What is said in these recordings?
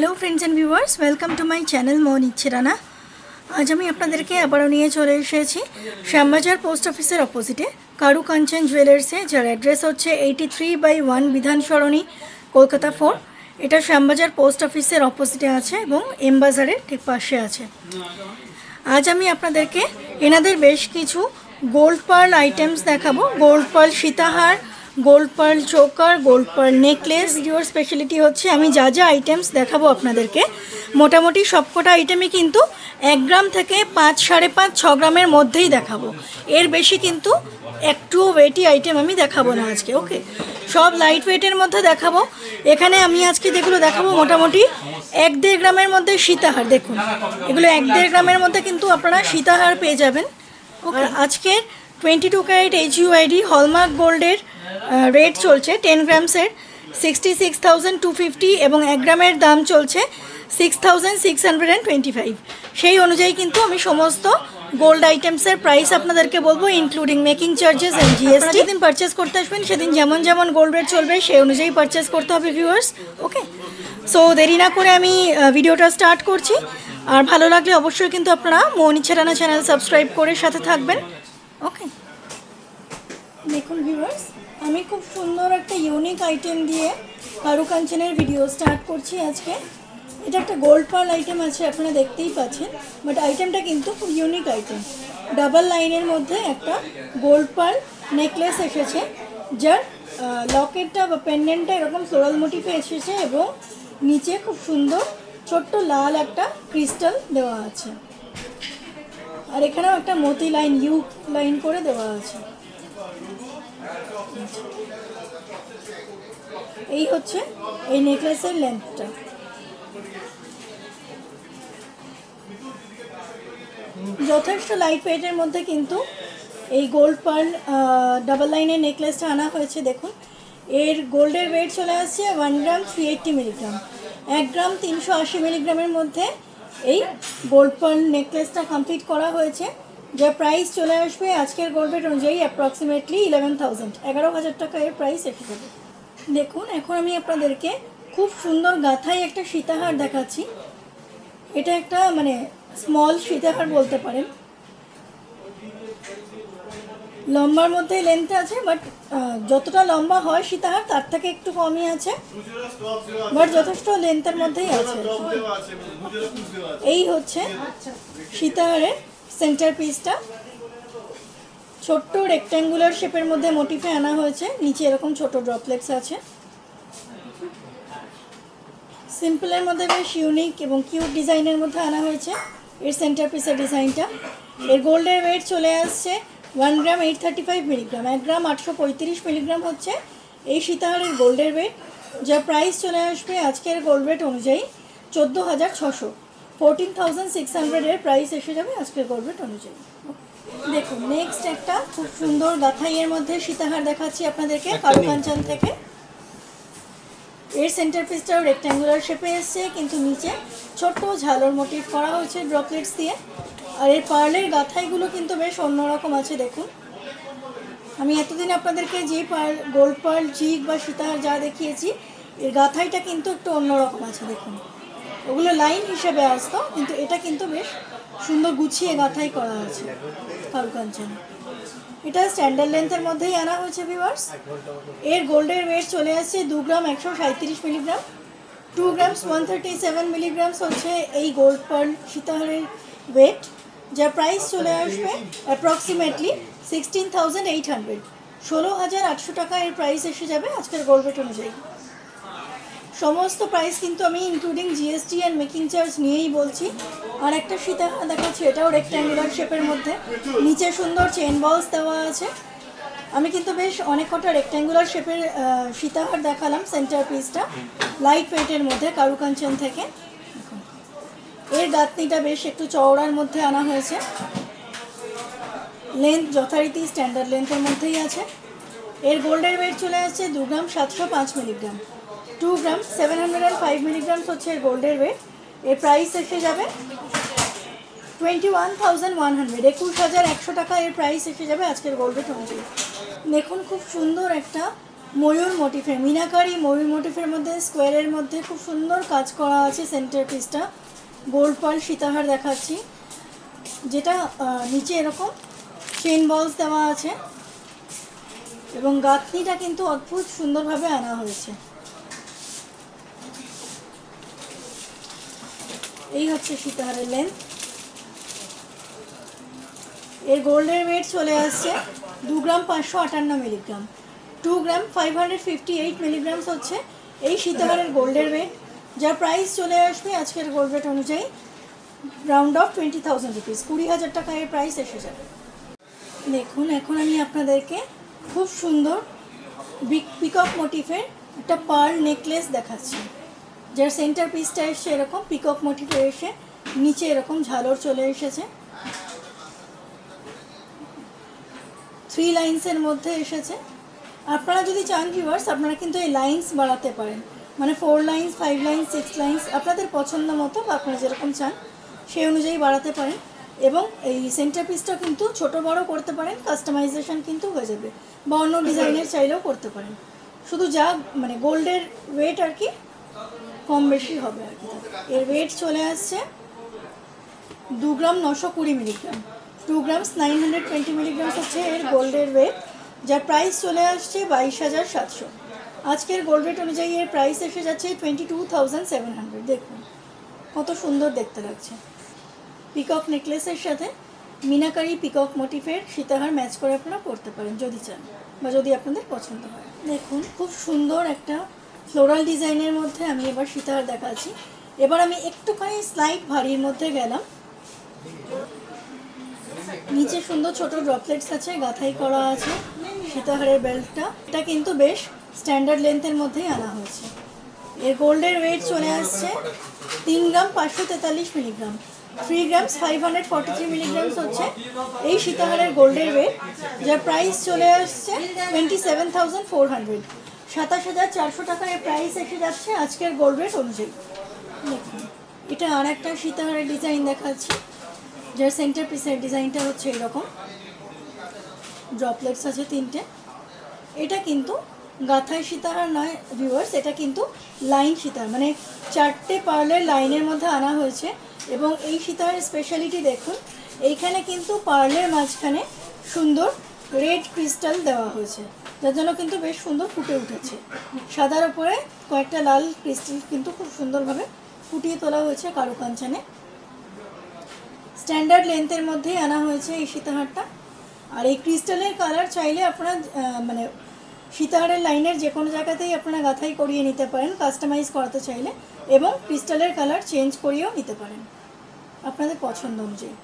Hello friends and viewers, welcome to my channel Mohan इच्छे राना। आज हमें आपनादेरके आबारो निये चले एसेछि श्यामबाजार पोस्ट अफिसের अपोजिटे कारू कांचन जुएलार्से, जार एड्रेस होच्छे 83/1 विधान सरणी कलकाता 4। এটা শ্যামবাজার পোস্ট অফিসের অপোজিটে আছে এবং এম বাজারের ঠিক পাশে আছে। আজ আমি আপনাদেরকে এনাদের বেশ কিছু গোল্ড পার্ল আইটেমস দেখাবো। গোল্ড পার্ল সীতাহার, gold pearl choker, gold pearl necklace. ভিডিওর স্পেশালিটি হচ্ছে আমি যা যা আইটেমস দেখাবো আপনাদেরকে মোটামুটি সবকটা আইটেমই কিন্তু 1 গ্রাম থেকে 5, 5.5, 6 গ্রামের মধ্যেই দেখাবো। এর বেশি কিন্তু একটুও ওয়েটি আইটেম আমি দেখাবো না আজকে। ওকে, সব লাইট ওয়েটের মধ্যে দেখাবো। এখানে আমি আজকে যেগুলো দেখাবো মোটামুটি 1-1.5 গ্রামের মধ্যে সীতাহার। দেখুন, এগুলো 1-1.5 গ্রামের মধ্যে কিন্তু আপনারা সীতাহার পেয়ে যাবেন। আর আজকে 22 ক্যারেট HUID হলমার্ক গোল্ডের রেট চলছে 10 গ্রামসের 66,250 এবং 1 গ্রামের দাম চলছে 6,625। সেই অনুযায়ী কিন্তু আমি সমস্ত গোল্ড আইটেমসের প্রাইস আপনাদেরকে বলবো, including making charges and GST. যেদিন পারচেস করতে আসবেন সেদিন যেমন যেমন গোল্ড রেট চলবে সেই অনুযায়ী পারচেস করতে হবে ভিউয়ার্স। ওকে, সো দেরি না করে আমি ভিডিওটা স্টার্ট করছি। আর ভালো লাগলে অবশ্যই কিন্তু আপনারা মোহন ইচ্ছা রানা চ্যানেল সাবস্ক্রাইব করে সাথে থাকবেন। ওকে, দেখুন ভিউয়ার্স, আমি খুব সুন্দর একটা ইউনিক আইটেম দিয়ে কারুকাঞ্চনের ভিডিও স্টার্ট করছি আজকে। এটা একটা গোল্ড পার্ল আইটেম আছে, আপনারা দেখতেই পাচ্ছেন, বাট আইটেমটা কিন্তু খুব ইউনিক আইটেম। ডাবল লাইনের মধ্যে একটা গোল্ড পার্ল নেকলেস এসেছে, যার লকেটটা বা পেন্ডেন্টটা এরকম ফ্লোরাল মোটিফে এসেছে এবং নিচে খুব সুন্দর ছোট্ট লাল একটা ক্রিস্টাল দেওয়া আছে। আর এখানেও একটা মতি লাইন, ইউ লাইন করে দেওয়া আছে। এই হচ্ছে এই নেকলেসের লেন্থটা। যথেষ্ট লাইট ওয়েটের মধ্যে কিন্তু এই গোল্ড পার্ল ডাবল লাইনের নেকলেসটা আনা হয়েছে। দেখুন, এর গোল্ডের ওয়েট চলে আসছে 1 গ্রাম 380 মিলিগ্রাম। 1 গ্রাম 380 মিলিগ্রামের মধ্যে এই গোল্ড পার্ল নেকলেসটা কমপ্লিট করা হয়েছে, যার প্রাইস চলে আসবে আজকের গোল্ড রেট অনুযায়ী অ্যাপ্রক্সিমেটলি 11,000 টাকা এর প্রাইস এসে যাবে। দেখুন, এখন আমি আপনাদেরকে খুব সুন্দর গাথায় একটা সীতাহার দেখাচ্ছি। এটা একটা মানে স্মল সীতাহার বলতে পারেন, লম্বার মধ্যে লেন্থ আছে, বাট যতটা লম্বা হয় সীতাহার তার থেকে একটু কমই আছে, বাট যথেষ্ট লেন্থের মধ্যেই আছে। এই হচ্ছে সীতাহারের সেন্টার পিসটা, ছোট্ট রেক্ট্যাঙ্গুলার শেপের মধ্যে মোটিফে আনা হয়েছে। নিচে এরকম ছোট ড্রপলেটস আছে। সিম্পলের মধ্যে বেশ ইউনিক এবং কিউট ডিজাইনের মধ্যে আনা হয়েছে এর সেন্টার পিসের ডিজাইনটা। এর গোল্ডের ওয়েট চলে আসছে 1 গ্রাম 835 মিলিগ্রাম। 1 গ্রাম 835 মিলিগ্রাম হচ্ছে এই সীতাহারের গোল্ডের ওয়েট, যার প্রাইস চলে আসবে আজকের গোল্ড রেট অনুযায়ী 14,600, 14,600 এর প্রাইস এসে যাবে আজকের গোল্ড রেট অনুযায়ী। দেখুন, নেক্সট একটা খুব সুন্দর গাথাইয়ের মধ্যে সীতাহার দেখাচ্ছি আপনাদেরকে কারুকাঞ্চন থেকে। এর সেন্টার পিসটাও রেক্ট্যাঙ্গুলার শেপে এসছে, কিন্তু নিচে ছোট্ট ঝালর মোটিভ করা হয়েছে ড্রপলেটস দিয়ে। আর এর পার্লের গাথাইগুলো কিন্তু বেশ অন্যরকম আছে। দেখুন, আমি এতদিন আপনাদেরকে যে গোল্ড পার্ল চিক বা সীতাহার যা দেখিয়েছি, এর গাথাইটা কিন্তু একটু অন্যরকম আছে। দেখুন, ওগুলো লাইন হিসেবে আসতো, কিন্তু এটা কিন্তু বেশ সুন্দর গুছিয়ে গাথাই করা আছে কারুকাঞ্চন। এটা স্ট্যান্ডার্ড লেন্থের মধ্যেই আনা হয়েছে ভিউয়ার্স। এর গোল্ডের ওয়েট চলে আসছে 2 গ্রাম 137 মিলিগ্রাম। 2 গ্রামস 137 মিলিগ্রামস হচ্ছে এই গোল্ড পার্ল সীতাহারের ওয়েট, যার প্রাইস চলে আসবে অ্যাপ্রক্সিমেটলি 16,800, 16,800 টাকা এর প্রাইস এসে যাবে আজকের গোল্ড রেট অনুযায়ী। সমস্ত প্রাইস কিন্তু আমি including GST and making charge নিয়েই বলছি। আর একটা সীতাহার দেখাচ্ছি, এটাও রেক্ট্যাঙ্গুলার শেপের মধ্যে, নিচে সুন্দর চেন বলস দেওয়া আছে। আমি কিন্তু বেশ অনেক কটা রেক্ট্যাঙ্গুলার শেপের সীতাহার দেখালাম সেন্টার পিসটা লাইট ওয়েটের মধ্যে কারুকাঞ্চন থেকে। এর গাঁথনিটা বেশ একটু চওড়ার মধ্যে আনা হয়েছে। লেন্থ যথারীতি স্ট্যান্ডার্ড লেন্থের মধ্যেই আছে। এর গোল্ডের ওয়েট চলে আসছে 2 গ্রাম 705 মিলিগ্রাম। 2 গ্রাম 705 মিলিগ্রামস হচ্ছে এর গোল্ডের ওয়েট। এর প্রাইস এসে যাবে 21,100, 21,100 টাকা এর প্রাইস এসে যাবে আজকের গোল্ড রেট অনুযায়ী। দেখুন, খুব সুন্দর একটা ময়ূর মোটিফের মিনাকারি ময়ূর মোটিফের মধ্যে স্কোয়ারের মধ্যে খুব সুন্দর কাজ করা আছে। সেন্টার পিসটা গোল্ড পার্ল সীতাহার দেখাচ্ছি, যেটা নিচে এরকম চেন বলস দেওয়া আছে এবং গাঁথনিটা কিন্তু অদ্ভুত সুন্দরভাবে আনা হয়েছে। এই হচ্ছে সীতাহারের লেন্থ। এর গোল্ডের ওয়েট চলে আসছে 2 গ্রাম 558 মিলিগ্রাম। 2 গ্রাম 558 মিলিগ্রামস হচ্ছে এই সীতাহারের গোল্ডের ওয়েট, যার প্রাইস চলে আসবে আজকের গোল্ড রেট অনুযায়ী রাউন্ড অফ 20,000 রুপিস, 20,000 টাকা এর প্রাইস এসে যাবে। দেখুন এখন আমি আপনাদেরকে খুব সুন্দর পিকক মোটিফের একটা পার্ল নেকলেস দেখাচ্ছি, যার সেন্টার পিসটা এসছে এরকম পিকক মোটিফে এসে নিচে এরকম ঝালর চলে এসেছে, 3 লাইন্সের মধ্যে এসেছে। আপনারা যদি চান ভিউয়ার্স আপনারা কিন্তু এই লাইন্স বাড়াতে পারেন, মানে 4 লাইন্স 5 লাইন্স 6 লাইন্স আপনাদের পছন্দ মতো বা আপনারা যেরকম চান সেই অনুযায়ী বাড়াতে পারেন। এবং এই সেন্টার পিসটা কিন্তু ছোট বড় করতে পারেন, কাস্টমাইজেশন কিন্তু হয়ে যাবে, বা অন্য ডিজাইনের চাইলেও করতে পারেন। শুধু যা মানে গোল্ডের ওয়েট আর কি কম বেশি হবে আর কি। এর ওয়েট চলে আসছে 2 গ্রাম 920 মিলিগ্রাম। 2 গ্রামস 920 মিলিগ্রামস হচ্ছে এর গোল্ডের ওয়েট, যার প্রাইস চলে আসছে 22,700। আজকের গোল্ড রেট অনুযায়ী এর প্রাইস এসে যাচ্ছে 22,700। দেখুন কত সুন্দর দেখতে লাগছে। পিকক নেকলেসের সাথে মিনাকারি পিকক মোটিফের সীতাহার ম্যাচ করে আপনারা পরতে পারেন যদি চান, বা যদি আপনাদের পছন্দ হয়। দেখুন খুব সুন্দর একটা ফ্লোরাল ডিজাইনের মধ্যে আমি এবার সীতাহার দেখাচ্ছি। এবার আমি একটুখানি স্লাইট ভারীর মধ্যে গেলাম। নিচে সুন্দর ছোট ড্রপলেটস আছে, গাঁথাই করা আছে সীতাহারের বেল্টটা। এটা কিন্তু বেশ স্ট্যান্ডার্ড লেন্থের মধ্যেই আনা হয়েছে। এর গোল্ডের ওয়েট চলে আসছে 3 গ্রাম 543 মিলিগ্রাম। 3 গ্রামস 543 মিলিগ্রামস হচ্ছে এই সীতাহারের গোল্ডের ওয়েট, যার প্রাইস চলে আসছে 27,400। 27,400 টাকা এর প্রাইস এসে যাচ্ছে আজকের গোল্ড রেট অনুযায়ী। দেখুন এটা আর একটা সীতাহারের ডিজাইন দেখাচ্ছি, যার সেন্টার পিসের ডিজাইনটা হচ্ছে এরকম, ড্রপলেটস আছে 3টে। এটা কিন্তু গাঁথাই সীতাহার নয় ভিউয়ার্স, এটা কিন্তু লাইন সীতাহার, মানে 4টে পার্লের লাইনের মধ্যে আনা হয়েছে। এবং এই সীতাহারের স্পেশালিটি দেখুন, এইখানে কিন্তু পার্লের মাঝখানে সুন্দর রেড ক্রিস্টাল দেওয়া হয়েছে, যার জন্য কিন্তু বেশ সুন্দর ফুটে উঠেছে। সাদার উপরে কয়েকটা লাল ক্রিস্টাল কিন্তু খুব সুন্দরভাবে ফুটিয়ে তোলা হয়েছে কারুকাঞ্চনে। স্ট্যান্ডার্ড লেন্থের মধ্যেই আনা হয়েছে এই সীতাহারটা। আর এই ক্রিস্টালের কালার চাইলে আপনারা মানে সীতাহারের লাইনের যে কোনো জায়গাতেই আপনারা গাঁথাই করিয়ে নিতে পারেন কাস্টমাইজ করাতে চাইলে, এবং ক্রিস্টালের কালার চেঞ্জ করিয়েও নিতে পারেন আপনাদের পছন্দ অনুযায়ী।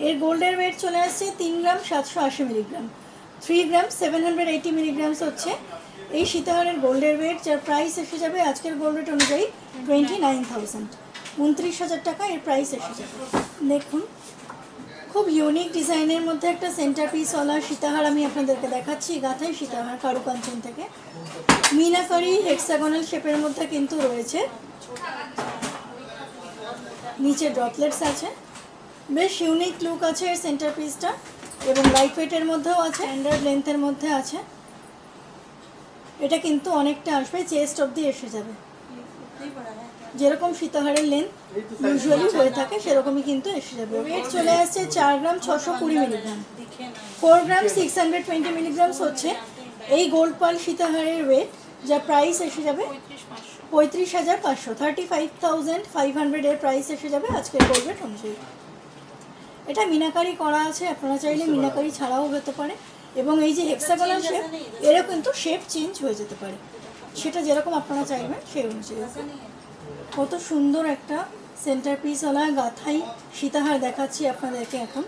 এর গোল্ডের ওয়েট চলে আসছে 3 গ্রাম 780 মিলিগ্রাম। 3 গ্রাম 780 মিলিগ্রামস হচ্ছে এই সীতাহারের গোল্ডের ওয়েট, যার প্রাইস এসে যাবে আজকের গোল্ড রেট অনুযায়ী 29,000, 29,000 টাকা এর প্রাইস এসে যাবে। দেখুন খুব ইউনিক ডিজাইনের মধ্যে একটা সেন্টার পিসওয়ালা সীতাহার আমি আপনাদেরকে দেখাচ্ছি, গাঁথাই সীতাহার কারুকাঞ্চন থেকে। মিনাকারি হেক্সাগোনাল শেপের মধ্যে কিন্তু রয়েছে, নিচে ড্রপলেটস আছে, বেশ ইউনিক লুক আছে এর সেন্টার পিসটা, এবং লাইট ওয়েটের মধ্যেও আছে, স্ট্যান্ডার্ড লেন্থের মধ্যে আছে। এটা কিন্তু অনেকটা আসবে, চেস্ট অবধি এসে যাবে, যেরকম সীতাহারের লেন্থ ইউজুয়ালি হয়ে থাকে সেরকমই কিন্তু এসে যাবে। ওয়েট চলে আসছে 4 গ্রাম 620 মিলিগ্রাম। 4 গ্রাম 620 মিলিগ্রামস হচ্ছে এই গোল্ড পার্ল সীতাহারের ওয়েট, যা প্রাইস এসে যাবে 35,500, 35,500 এর প্রাইস এসে যাবে আজকের গোল্ড রেট অনুযায়ী। এটা মিনাকারি করা আছে, আপনারা চাইলে মিনাকারি ছাড়াও হতে পারে, এবং এই যে হেক্সাগোনাল শেপ এরও কিন্তু শেপ চেঞ্জ হয়ে যেতে পারে, সেটা যেরকম আপনারা চাইবেন সেই অনুযায়ী। কত সুন্দর একটা সেন্টার পিসওয়ালা গাঁথাই সীতাহার দেখাচ্ছি আপনাদেরকে। এখন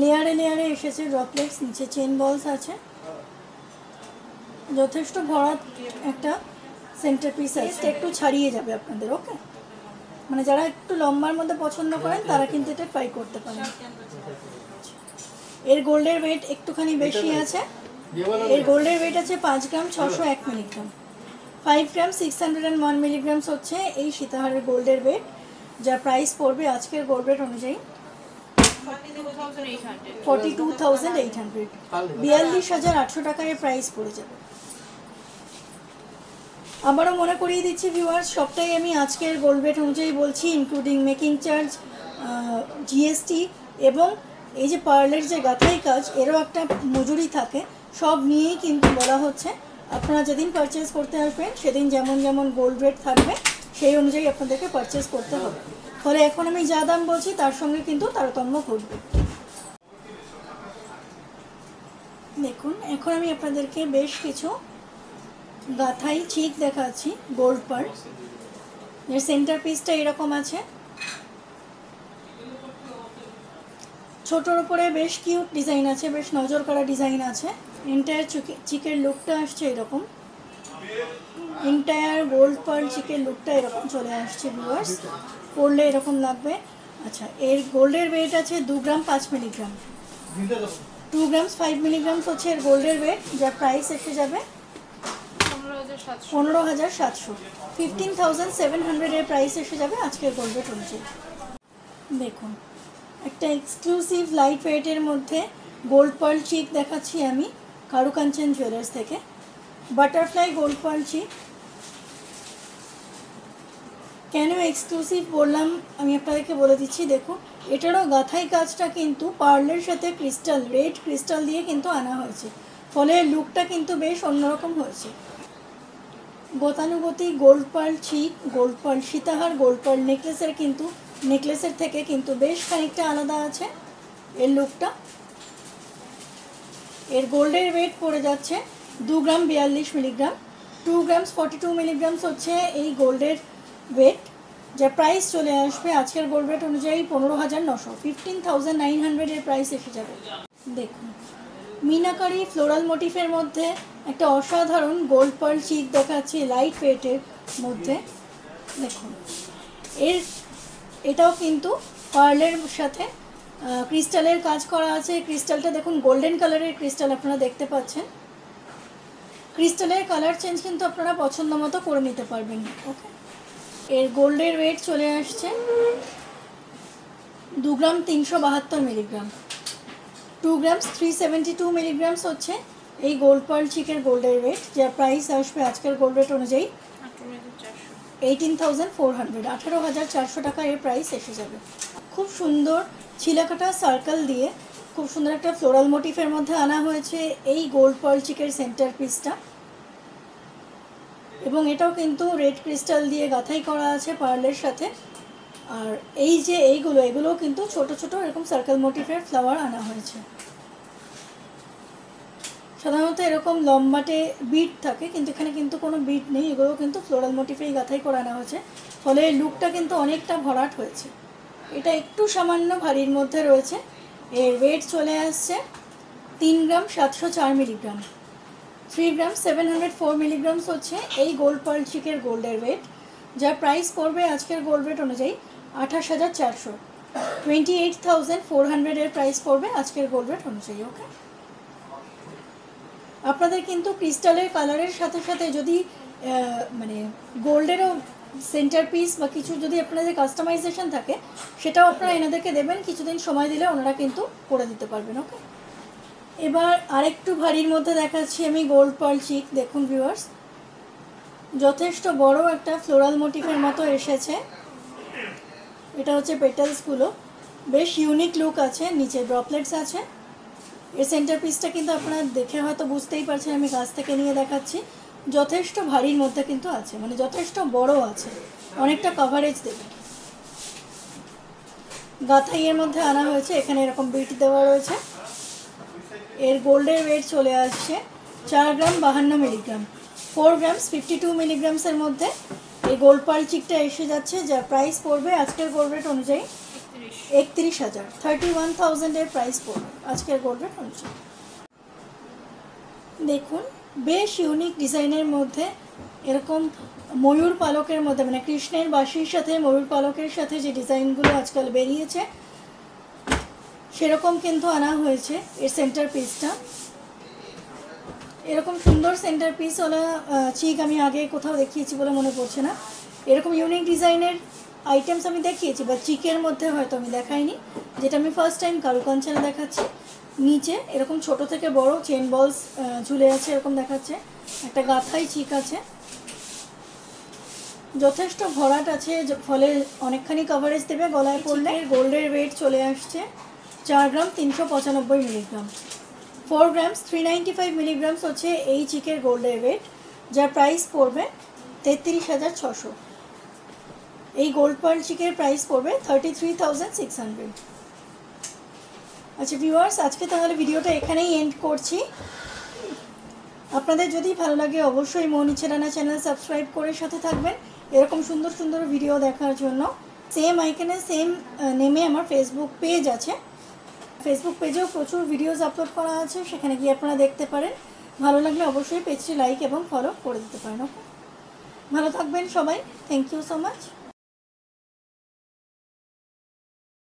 লেয়ারে লেয়ারে এসেছে ড্রপলেটস, নিচে চেন বলস আছে, যথেষ্ট ভরা একটা সেন্টার পিস আছে, একটু ছাড়িয়ে যাবে আপনাদের। ওকে, মানে যারা একটু লম্বার মধ্যে পছন্দ করেন তারা কিন্তু এটা ট্রাই করতে পারেন। এর গোল্ডের ওয়েট একটুখানি বেশি আছে, এর গোল্ডের ওয়েট আছে 5 গ্রাম 601 মিলিগ্রাম। 5 গ্রাম 601 মিলিগ্রামস হচ্ছে এই সীতাহারের গোল্ডের ওয়েট, যার প্রাইস পড়বে আজকের গোল্ড রেট অনুযায়ী 42,800, 42,800 টাকায় প্রাইস পড়ে যাবে। আবারও মনে করিয়ে দিচ্ছি ভিউয়ার্স, সবটাই আমি আজকের গোল্ড রেট অনুযায়ী বলছি, ইনক্লুডিং মেকিং চার্জ, জিএসটি এবং এই যে পার্লের যে গাঁথাই কাজ এরও একটা মজুরি থাকে, সব নিয়েই কিন্তু বলা হচ্ছে। আপনারা যেদিন পারচেস করতে আসবেন সেদিন যেমন যেমন গোল্ড রেট থাকবে সেই অনুযায়ী আপনাদেরকে পারচেস করতে হবে। ফলে এখন আমি যা দাম বলছি তার সঙ্গে কিন্তু তারতম্য ঘটবে। দেখুন, এখন আমি আপনাদেরকে বেশ কিছু গাঁথাই চিক দেখাচ্ছি গোল্ড পার। এর সেন্টার পিসটা এরকম আছে, ছোটোর উপরে বেশ কিউট ডিজাইন আছে, বেশ নজর করা ডিজাইন আছে। এন্টায়ার চিকের লুকটা আসছে এরকম, এন্টায়ার গোল্ড পার্ল চিকের লুকটা এরকম চলে আসছে ভিউয়ার্স, পরলে এরকম লাগবে। আচ্ছা, এর গোল্ডের ওয়েট আছে 2 গ্রাম 5 মিলিগ্রাম, 2 গ্রামস 5 মিলিগ্রামস হচ্ছে এর গোল্ডের ওয়েট, যার প্রাইস এসে যাবে 15,700, 15,700 এর প্রাইস এসে যাবে আজকের গোল্ড রেট অনুযায়ী। দেখুন, একটা এক্সক্লুসিভ লাইট ওয়েটের মধ্যে গোল্ড পার্ল চিক দেখাচ্ছি আমি কারুকাঞ্চন জুয়েলার্স থেকে। বাটারফ্লাই গোল্ড পার্ল চিক। কেন এক্সক্লুসিভ বললাম আমি আপনাদেরকে বলে দিচ্ছি। দেখুন, এটারও গাঁথাই কাজটা কিন্তু পার্লের সাথে ক্রিস্টাল, রেড ক্রিস্টাল দিয়ে কিন্তু আনা হয়েছে, ফলে লুকটা কিন্তু বেশ অন্যরকম হয়েছে। গতানুগতিক গোল্ড পার্ল চিক, গোল্ড পার্ল সীতাহার, গোল্ড পার্ল নেকলেসের থেকে কিন্তু বেশ খানিকটা আলাদা আছে এর লুকটা। এর গোল্ডের ওয়েট পড়ে যাচ্ছে 2 গ্রাম 42 মিলিগ্রাম, 2 গ্রামস 42 মিলিগ্রামস হচ্ছে এই গোল্ডের ওয়েট, যার প্রাইস চলে আসবে আজকের গোল্ড রেট অনুযায়ী 15,900, 15,900 এর প্রাইস এসে যাবে। দেখুন, মিনাকারি ফ্লোরাল মোটিফের মধ্যে একটা অসাধারণ গোল্ড পার্ল চিক দেখাচ্ছি লাইট ওয়েটের মধ্যে। দেখুন, এটাও কিন্তু পার্লের সাথে ক্রিস্টালের কাজ করা আছে। ক্রিস্টালটা দেখুন গোল্ডেন কালারের ক্রিস্টাল আপনারা দেখতে পাচ্ছেন। ক্রিস্টালের কালার চেঞ্জ কিন্তু আপনারা পছন্দ মতো করে নিতে পারবেন। ওকে, এর গোল্ডের ওয়েট চলে আসছে 2 গ্রাম 372 মিলিগ্রাম, 2 গ্রামস 372 মিলিগ্রামস হচ্ছে এই গোল্ড পার্ল চিকের গোল্ডের ওয়েট, যার প্রাইস আসবে আজকের গোল্ড রেট অনুযায়ী 18,400, 18,400 টাকা এর প্রাইস এসে যাবে। খুব সুন্দর ছিলাকাটা সার্কেল দিয়ে খুব সুন্দর একটা ফ্লোরাল মোটিফের মধ্যে আনা হয়েছে এই গোল্ড পার্ল চিকের সেন্টার পিসটা, এবং এটাও কিন্তু রেড ক্রিস্টাল দিয়ে গাঁথাই করা আছে পার্লের সাথে। আর এই যে এগুলো কিন্তু ছোট ছোট এরকম সার্কেল মোটিফের ফ্লাওয়ার আনা হয়েছে। সাধারণত এরকম লম্বাটে বিট থাকে, কিন্তু এখানে কিন্তু কোনো বিট নেই, এগুলো কিন্তু ফ্লোরাল মোটিফেই গাঁথাই করে আনা হয়েছে, ফলে লুকটা কিন্তু অনেকটা ভরাট হয়েছে। এটা একটু সামান্য ভারীর মধ্যে রয়েছে। এর ওয়েট চলে আসছে 3 গ্রাম 704 মিলিগ্রাম, 3 গ্রাম 704 মিলিগ্রামস হচ্ছে এই গোল্ড পার্ল চিকের গোল্ডের ওয়েট, যার প্রাইস পড়বে আজকের গোল্ড রেট অনুযায়ী 28,400, 28,400 এর প্রাইস পড়বে আজকের গোল্ড রেট অনুযায়ী। ওকে, আপনাদের কিন্তু ক্রিস্টালের কালারের সাথে সাথে যদি মানে গোল্ডেরও সেন্টার পিস বা কিছু যদি আপনাদের কাস্টমাইজেশন থাকে, সেটাও আপনারা এনাদেরকে দেবেন, কিছুদিন সময় দিলে ওনারা কিন্তু করে দিতে পারবেন। ওকে, এবার আরেকটু ভারীর মধ্যে দেখাচ্ছি আমি গোল্ড পার্ল চিক। দেখুন ভিউয়ার্স, যথেষ্ট বড় একটা ফ্লোরাল মোটিফের মতো এসেছে। এটা হচ্ছে পেটালসগুলো, বেশ ইউনিক লুক আছে, নিচে ড্রপলেটস আছে। এর সেন্টার পিসটা কিন্তু আপনারা দেখে হয়তো বুঝতেই পারছেন, আমি কাছ থেকে নিয়ে দেখাচ্ছি। যথেষ্ট ভারীর মধ্যে কিন্তু আছে, মানে যথেষ্ট বড় আছে, অনেকটা কভারেজ দেবে। গাঁথাইয়ের মধ্যে আনা হয়েছে, এখানে এরকম বিট দেওয়া রয়েছে। এর গোল্ডের ওয়েট চলে আসছে 4 গ্রাম 52 মিলিগ্রাম, 4 গ্রামস 52 মিলিগ্রামসের মধ্যে এই গোল্ড পার্ল চিকটা এসে যাচ্ছে, যার প্রাইস পড়বে আজকের গোল্ড রেট অনুযায়ী 31,000, 31,000 এর প্রাইস পড়বে আজকের গোল্ড রেট অনুযায়ী। দেখুন, বেশ ইউনিক ডিজাইনের মধ্যে এরকম ময়ূর পালকের মধ্যে, মানে কৃষ্ণের বাঁশির সাথে ময়ূর পালকের সাথে যে ডিজাইনগুলো আজকাল বেরিয়েছে সেরকম কিন্তু আনা হয়েছে এর সেন্টার পিসটা। এরকম সুন্দর সেন্টার পিসওয়ালা চিক আমি আগে কোথাও দেখিয়েছি বলে মনে পড়ছে না। এরকম ইউনিক ডিজাইনের আইটেমস আমি দেখিয়েছি, বা চিকের মধ্যে হয়তো আমি দেখাইনি। যেটা আমি ফার্স্ট টাইম কারুকাঞ্চনে দেখাচ্ছি। নিচে এরকম ছোট থেকে বড় চেন বলস ঝুলে আছে, এরকম দেখাচ্ছে। একটা গাথাই চিক আছে, যথেষ্ট ভরাট আছে, ফলে অনেকখানি কভারেজ দেবে গলায় পরলে। গোল্ডের ওয়েট চলে আসছে 4 গ্রাম 395 মিলিগ্রাম। 4 গ্রামস 395 মিলিগ্রামস হচ্ছে এই চিকের গোল্ডের ওয়েট, যার প্রাইস পড়বে 33,600। এই গোল্ড পার্ল চিকের প্রাইস পড়বে 33,600। আচ্ছা ভিউয়ার্স, আজকে তাহলে ভিডিওটা এখানেই এন্ড করছি। আপনাদের যদি ভালো লাগে অবশ্যই মৌনিচে রানা চ্যানেল সাবস্ক্রাইব করে সাথে থাকবেন এরকম সুন্দর সুন্দর ভিডিও দেখার জন্য। সেম আইকনে সেম নেমে আমার ফেসবুক পেজ আছে, ফেসবুক পেজেও প্রচুর ভিডিওস আপলোড করা আছে, সেখানে গিয়ে আপনারা দেখতে পারেন। ভালো লাগলে অবশ্যই পেজটি লাইক এবং ফলো করে দিতে পারেন। ওকে, ভালো থাকবেন সবাই। Thank you so much.